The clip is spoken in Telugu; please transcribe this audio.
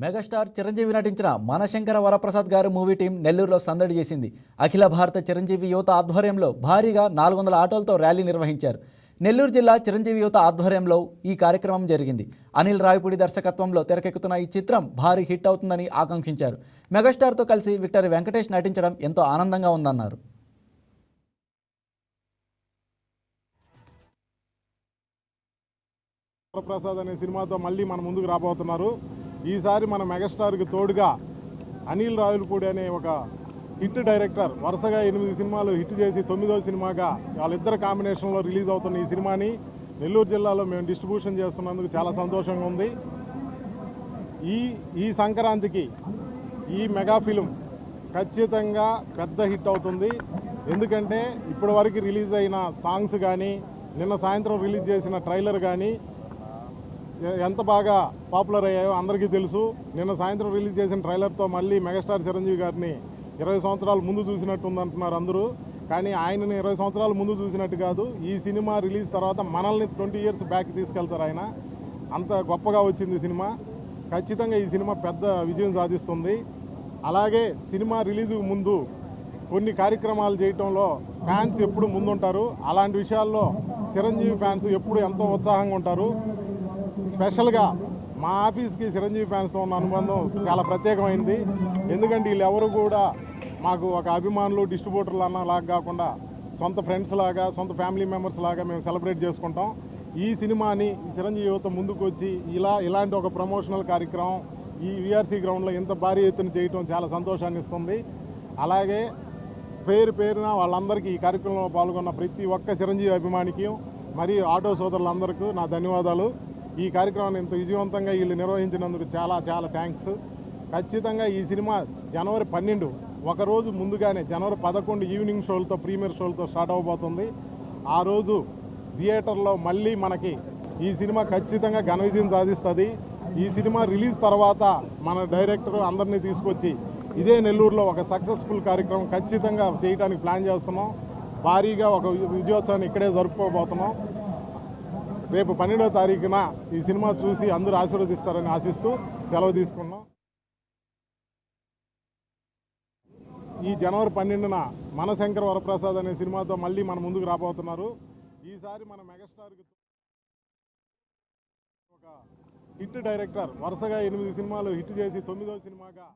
మెగాస్టార్ చిరంజీవి నటించిన మనశంకర వరప్రసాద్ గారు మూవీ టీం నెల్లూరులో సందడి చేసింది. అఖిల భారత చిరంజీవి యువత ఆధ్వర్యంలో భారీగా 400 ఆటోలతో ర్యాలీ నిర్వహించారు. నెల్లూరు జిల్లా చిరంజీవి యువత ఆధ్వర్యంలో ఈ కార్యక్రమం జరిగింది. అనిల్ రావిపూడి దర్శకత్వంలో తెరకెక్కుతున్న ఈ చిత్రం భారీ హిట్ అవుతుందని ఆకాంక్షించారు. మెగాస్టార్తో కలిసి విక్టరీ వెంకటేష్ నటించడం ఎంతో ఆనందంగా ఉందన్నారు. వరప్రసాద్ అనే సినిమాతో మళ్ళీ మన ముందుకు రాబోతున్నారు. ఈసారి మన మెగాస్టార్కి తోడుగా అనిల్ రావిపూడి అనే ఒక హిట్ డైరెక్టర్ వరుసగా 8 సినిమాలు హిట్ చేసి 9వ సినిమాగా వాళ్ళిద్దరు కాంబినేషన్లో రిలీజ్ అవుతున్న ఈ సినిమాని నెల్లూరు జిల్లాలో మేము డిస్ట్రిబ్యూషన్ చేస్తున్నందుకు చాలా సంతోషంగా ఉంది. ఈ సంక్రాంతికి ఈ మెగా ఫిలిం ఖచ్చితంగా పెద్ద హిట్ అవుతుంది. ఎందుకంటే ఇప్పటి వరకు రిలీజ్ అయిన సాంగ్స్ కానీ నిన్న సాయంత్రం రిలీజ్ చేసిన ట్రైలర్ కానీ ఎంత బాగా పాపులర్ అయ్యాయో అందరికీ తెలుసు. నిన్న సాయంత్రం రిలీజ్ చేసిన ట్రైలర్తో మళ్ళీ మెగాస్టార్ చిరంజీవి గారిని 20 సంవత్సరాల ముందు చూసినట్టు ఉందంటున్నారు అందరూ. కానీ ఆయనని 20 సంవత్సరాల ముందు చూసినట్టు కాదు, ఈ సినిమా రిలీజ్ తర్వాత మనల్ని 20 ఇయర్స్ బ్యాక్ తీసుకెళ్తారు ఆయన. అంత గొప్పగా వచ్చింది సినిమా. ఖచ్చితంగా ఈ సినిమా పెద్ద విజయం సాధిస్తుంది. అలాగే సినిమా రిలీజ్ ముందు కొన్ని కార్యక్రమాలు చేయటంలో ఫ్యాన్స్ ఎప్పుడు ముందుంటారు. అలాంటి విషయాల్లో చిరంజీవి ఫ్యాన్స్ ఎప్పుడు ఎంతో ఉత్సాహంగా ఉంటారు. స్పెషల్గా మా ఆఫీస్కి చిరంజీవి ఫ్యాన్స్తో ఉన్న అనుబంధం చాలా ప్రత్యేకమైంది. ఎందుకంటే వీళ్ళెవరు కూడా మాకు ఒక అభిమానులు డిస్ట్రిబ్యూటర్లు అన్నలాగా కాకుండా సొంత ఫ్రెండ్స్ లాగా, సొంత ఫ్యామిలీ మెంబర్స్ లాగా మేము సెలబ్రేట్ చేసుకుంటాం. ఈ సినిమాని చిరంజీవి యువత ముందుకు వచ్చి ఇలాంటి ఒక ప్రమోషనల్ కార్యక్రమం ఈ విఆర్సీ గ్రౌండ్లో ఇంత భారీ ఎత్తున చేయటం చాలా సంతోషాన్ని ఇస్తుంది. అలాగే పేరున వాళ్ళందరికీ ఈ కార్యక్రమంలో పాల్గొన్న ప్రతి ఒక్క చిరంజీవి అభిమానికి మరియు ఆటో సోదరులందరికీ నా ధన్యవాదాలు. ఈ కార్యక్రమాన్ని ఇంత విజయవంతంగా వీళ్ళు నిర్వహించినందుకు చాలా చాలా థ్యాంక్స్. ఖచ్చితంగా ఈ సినిమా జనవరి 12 ఒకరోజు ముందుగానే జనవరి 11 ఈవినింగ్ షోలతో ప్రీమియర్ షోలతో స్టార్ట్ అవబోతుంది. ఆ రోజు థియేటర్లో మళ్ళీ మనకి ఈ సినిమా ఖచ్చితంగా ఘన విజయం సాధిస్తుంది. ఈ సినిమా రిలీజ్ తర్వాత మన డైరెక్టర్ అందరినీ తీసుకొచ్చి ఇదే నెల్లూరులో ఒక సక్సెస్ఫుల్ కార్యక్రమం ఖచ్చితంగా చేయడానికి ప్లాన్ చేస్తున్నాం. భారీగా ఒక విజయోత్సవాన్ని ఇక్కడే జరుపుకోబోతున్నాం. రేపు 12వ తారీఖున ఈ సినిమా చూసి అందరూ ఆశీర్వదిస్తారని ఆశిస్తూ సెలవు తీసుకున్నాం. ఈ జనవరి 12న మనశంకర వరప్రసాద్ అనే సినిమాతో మళ్ళీ మన ముందుకు రాబోతున్నారు. ఈసారి మన మెగాస్టార్కి ఒక హిట్ డైరెక్టర్ వరుసగా 8 సినిమాలు హిట్ చేసి 9వ సినిమాగా